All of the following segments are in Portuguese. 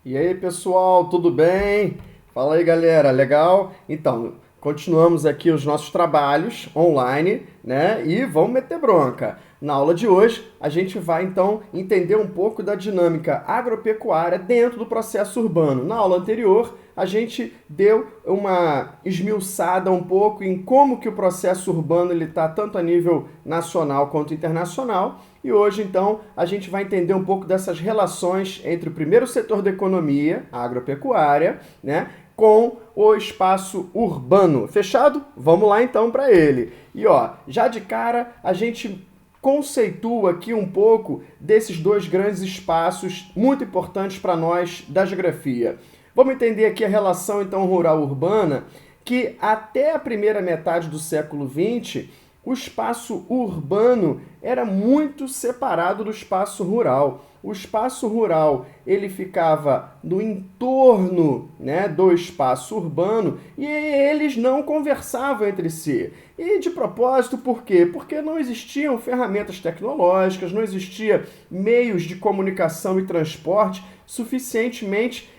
E aí, pessoal, tudo bem? Fala aí, galera, legal? Então, continuamos aqui os nossos trabalhos online, né? E vamos meter bronca. Na aula de hoje, a gente vai então entender um pouco da dinâmica agropecuária dentro do processo urbano. Na aula anterior, a gente deu uma esmiuçada um pouco em como que o processo urbano ele está tanto a nível nacional quanto internacional. E hoje, então, a gente vai entender um pouco dessas relações entre o primeiro setor da economia, a agropecuária, né, com o espaço urbano. Fechado? Vamos lá, então, para ele. E, ó, já de cara, a gente conceitua aqui um pouco desses dois grandes espaços muito importantes para nós da geografia. Vamos entender aqui a relação, então, rural-urbana, que até a primeira metade do século XX, o espaço urbano era muito separado do espaço rural. O espaço rural ele ficava no entorno, né, do espaço urbano e eles não conversavam entre si. E de propósito, por quê? Porque não existiam ferramentas tecnológicas, não existiam meios de comunicação e transporte suficientemente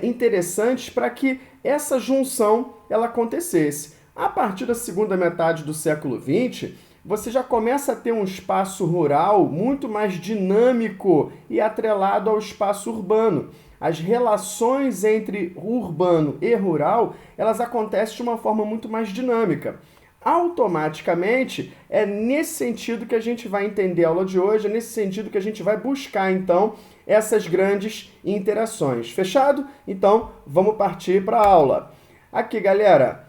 interessantes para que essa junção ela acontecesse. A partir da segunda metade do século XX, você já começa a ter um espaço rural muito mais dinâmico e atrelado ao espaço urbano. As relações entre urbano e rural, elas acontecem de uma forma muito mais dinâmica. Automaticamente, é nesse sentido que a gente vai entender a aula de hoje, é nesse sentido que a gente vai buscar, então, essas grandes interações. Fechado? Então, vamos partir para a aula. Aqui, galera,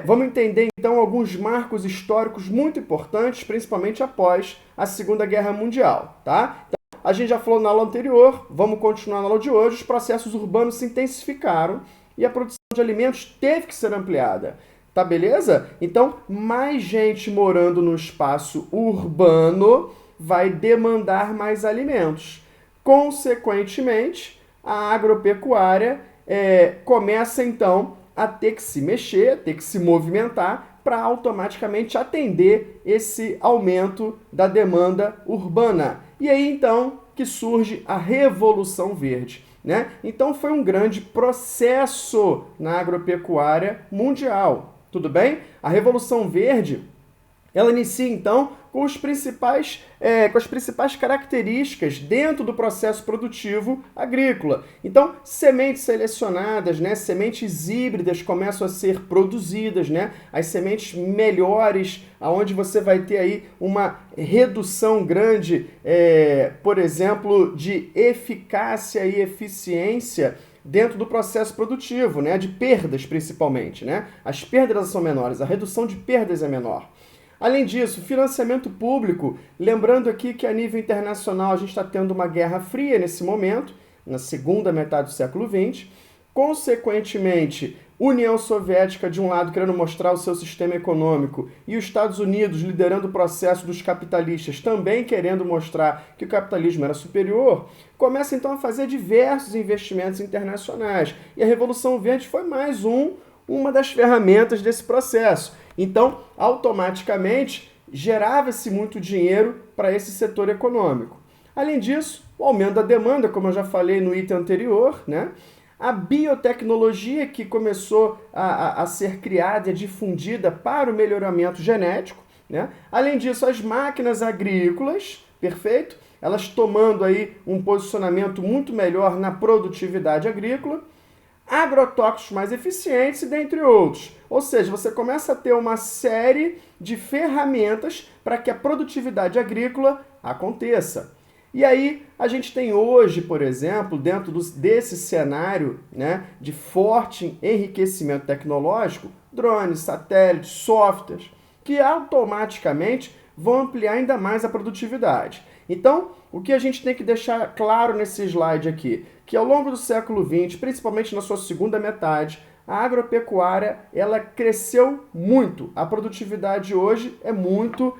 vamos entender, então, alguns marcos históricos muito importantes, principalmente após a Segunda Guerra Mundial, tá? Então, a gente já falou na aula anterior, vamos continuar na aula de hoje, os processos urbanos se intensificaram e a produção de alimentos teve que ser ampliada. Tá beleza? Então, mais gente morando no espaço urbano vai demandar mais alimentos. Consequentemente, a agropecuária começa, então, a ter que se mexer, a ter que se movimentar para automaticamente atender esse aumento da demanda urbana. E aí, então, que surge a Revolução Verde, né? Então, foi um grande processo na agropecuária mundial. Tudo bem? A Revolução Verde, ela inicia então com as principais características dentro do processo produtivo agrícola. Então, sementes selecionadas, né, sementes híbridas começam a ser produzidas, né, as sementes melhores, aonde você vai ter aí uma redução grande, por exemplo, de eficácia e eficiência dentro do processo produtivo, né, de perdas principalmente, né? As perdas são menores, a redução de perdas é menor. Além disso, financiamento público, lembrando aqui que a nível internacional a gente está tendo uma guerra fria nesse momento, na segunda metade do século XX, consequentemente, União Soviética de um lado querendo mostrar o seu sistema econômico e os Estados Unidos liderando o processo dos capitalistas também querendo mostrar que o capitalismo era superior, começa então a fazer diversos investimentos internacionais. E a Revolução Verde foi mais uma das ferramentas desse processo. Então, automaticamente, gerava-se muito dinheiro para esse setor econômico. Além disso, o aumento da demanda, como eu já falei no item anterior, né? A biotecnologia que começou a ser criada e difundida para o melhoramento genético, né? Além disso, as máquinas agrícolas, perfeito? Elas tomando aí um posicionamento muito melhor na produtividade agrícola, agrotóxicos mais eficientes, dentre outros. Ou seja, você começa a ter uma série de ferramentas para que a produtividade agrícola aconteça. E aí, a gente tem hoje, por exemplo, dentro desse cenário, né, de forte enriquecimento tecnológico, drones, satélites, softwares, que automaticamente vão ampliar ainda mais a produtividade. Então, o que a gente tem que deixar claro nesse slide aqui, que ao longo do século XX, principalmente na sua segunda metade, a agropecuária ela cresceu muito. A produtividade hoje é muito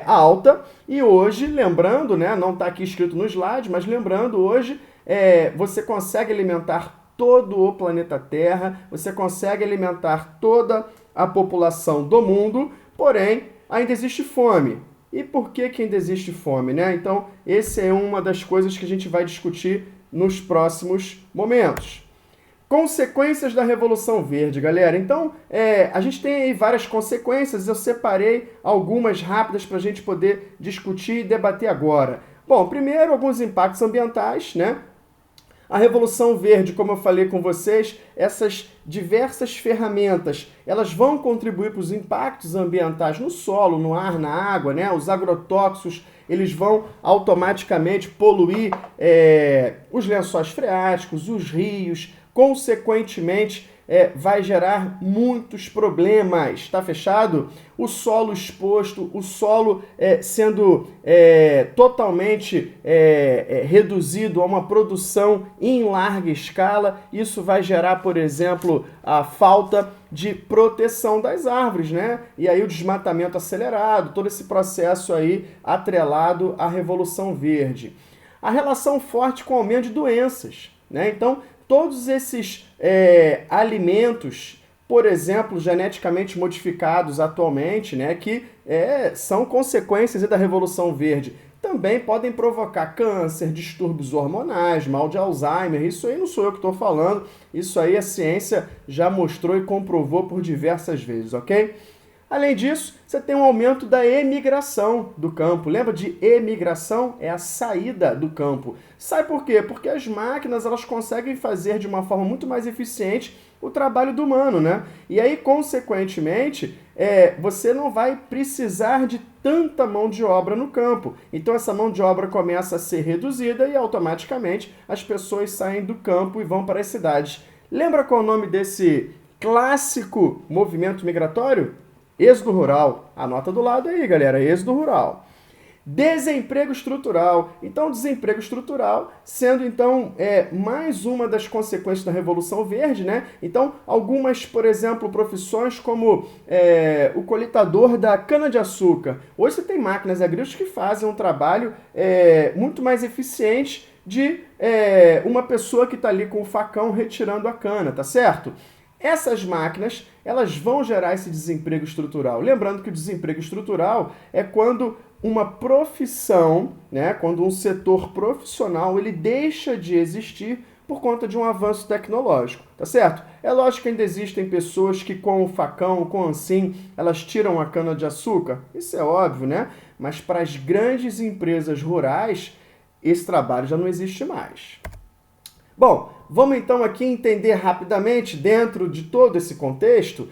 alta e hoje, lembrando, né, não está aqui escrito no slide, mas lembrando, hoje você consegue alimentar todo o planeta Terra, você consegue alimentar toda a população do mundo, porém, ainda existe fome. E por que ainda existe fome, né? Então, essa é uma das coisas que a gente vai discutir nos próximos momentos. Consequências da Revolução Verde, galera. Então, a gente tem aí várias consequências, eu separei algumas rápidas para a gente poder discutir e debater agora. Bom, primeiro, alguns impactos ambientais, né? A Revolução Verde, como eu falei com vocês, essas diversas ferramentas, elas vão contribuir para os impactos ambientais no solo, no ar, na água, né? Os agrotóxicos, eles vão automaticamente poluir os lençóis freáticos, os rios, consequentemente, vai gerar muitos problemas, tá fechado? O solo exposto, o solo sendo totalmente reduzido a uma produção em larga escala, isso vai gerar, por exemplo, a falta de proteção das árvores, né? E aí o desmatamento acelerado, todo esse processo aí atrelado à Revolução Verde. A relação forte com o aumento de doenças, né? Então, todos esses alimentos, por exemplo, geneticamente modificados atualmente, né, que são consequências da Revolução Verde, também podem provocar câncer, distúrbios hormonais, mal de Alzheimer. Isso aí não sou eu que estou falando, isso aí a ciência já mostrou e comprovou por diversas vezes, ok? Além disso, você tem um aumento da emigração do campo. Lembra de emigração? É a saída do campo. Sai por quê? Porque as máquinas elas conseguem fazer de uma forma muito mais eficiente o trabalho do humano, né? E aí, consequentemente, você não vai precisar de tanta mão de obra no campo. Então, essa mão de obra começa a ser reduzida e, automaticamente, as pessoas saem do campo e vão para as cidades. Lembra qual é o nome desse clássico movimento migratório? Êxodo rural. Anota do lado aí, galera. Êxodo rural. Desemprego estrutural. Então, desemprego estrutural sendo, então, mais uma das consequências da Revolução Verde, né? Então, algumas, por exemplo, profissões como o coletador da cana-de-açúcar. Hoje você tem máquinas agrícolas que fazem um trabalho muito mais eficiente de uma pessoa que está ali com o facão retirando a cana, tá certo? Essas máquinas, elas vão gerar esse desemprego estrutural. Lembrando que o desemprego estrutural é quando uma profissão, né, quando um setor profissional, ele deixa de existir por conta de um avanço tecnológico, tá certo? É lógico que ainda existem pessoas que com o facão, com o anssim, elas tiram a cana-de-açúcar, isso é óbvio, né? Mas para as grandes empresas rurais, esse trabalho já não existe mais. Bom, vamos então aqui entender rapidamente, dentro de todo esse contexto,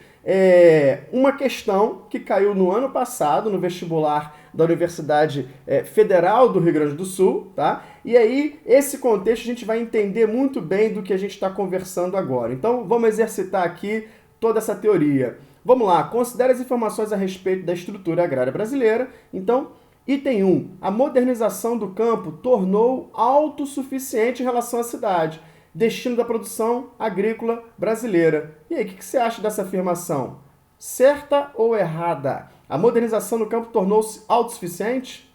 uma questão que caiu no ano passado no vestibular da Universidade Federal do Rio Grande do Sul, tá? E aí, esse contexto a gente vai entender muito bem do que a gente está conversando agora. Então, vamos exercitar aqui toda essa teoria. Vamos lá, considere as informações a respeito da estrutura agrária brasileira. Então, item 1. A modernização do campo tornou autossuficiente em relação à cidade, destino da produção agrícola brasileira. E aí, o que você acha dessa afirmação? Certa ou errada? A modernização do campo tornou-se autossuficiente?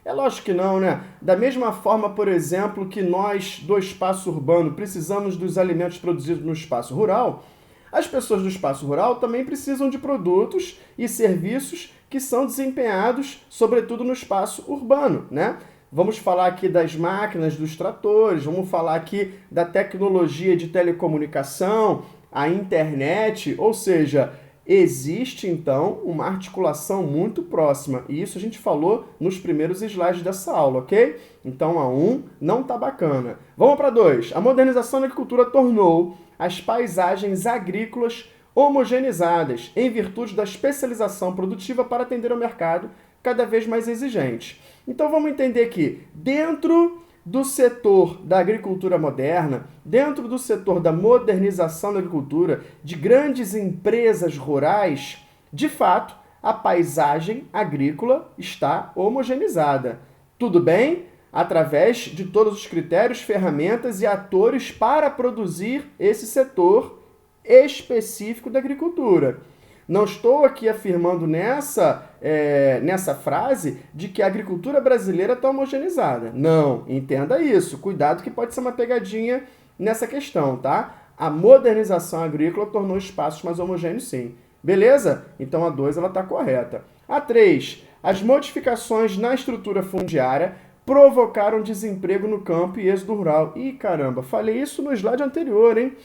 É lógico que não, né? Da mesma forma, por exemplo, que nós, do espaço urbano, precisamos dos alimentos produzidos no espaço rural, as pessoas do espaço rural também precisam de produtos e serviços que são desempenhados, sobretudo no espaço urbano, né? Vamos falar aqui das máquinas, dos tratores, vamos falar aqui da tecnologia de telecomunicação, a internet, ou seja, existe então uma articulação muito próxima, e isso a gente falou nos primeiros slides dessa aula, ok? Então a 1 não tá bacana. Vamos para 2. A modernização da agricultura tornou as paisagens agrícolas homogeneizadas em virtude da especialização produtiva para atender ao mercado cada vez mais exigente. Então vamos entender que dentro do setor da agricultura moderna, dentro do setor da modernização da agricultura, de grandes empresas rurais, de fato, a paisagem agrícola está homogeneizada. Tudo bem? Através de todos os critérios, ferramentas e atores para produzir esse setor específico da agricultura. Não estou aqui afirmando nessa frase de que a agricultura brasileira está homogeneizada. Não, entenda isso. Cuidado que pode ser uma pegadinha nessa questão, tá? A modernização agrícola tornou espaços mais homogêneos, sim. Beleza? Então a 2 ela está correta. A 3, as modificações na estrutura fundiária provocaram desemprego no campo e êxodo rural. Ih, caramba, falei isso no slide anterior, hein?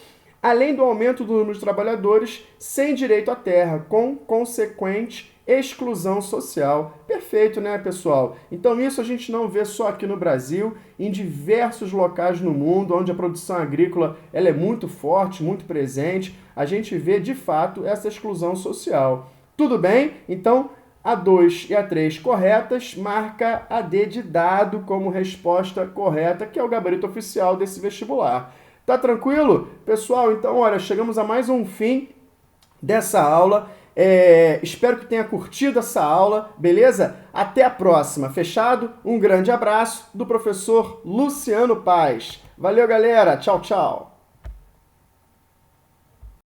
Além do aumento do número de trabalhadores sem direito à terra, com consequente exclusão social. Perfeito, né, pessoal? Então isso a gente não vê só aqui no Brasil, em diversos locais no mundo, onde a produção agrícola ela é muito forte, muito presente, a gente vê, de fato, essa exclusão social. Tudo bem? Então, a 2 e a 3 corretas, marca a D de dado como resposta correta, que é o gabarito oficial desse vestibular. Tá tranquilo? Pessoal, então, olha, chegamos a mais um fim dessa aula. Espero que tenha curtido essa aula, beleza? Até a próxima, fechado? Um grande abraço do professor Luciano Paz. Valeu, galera. Tchau, tchau.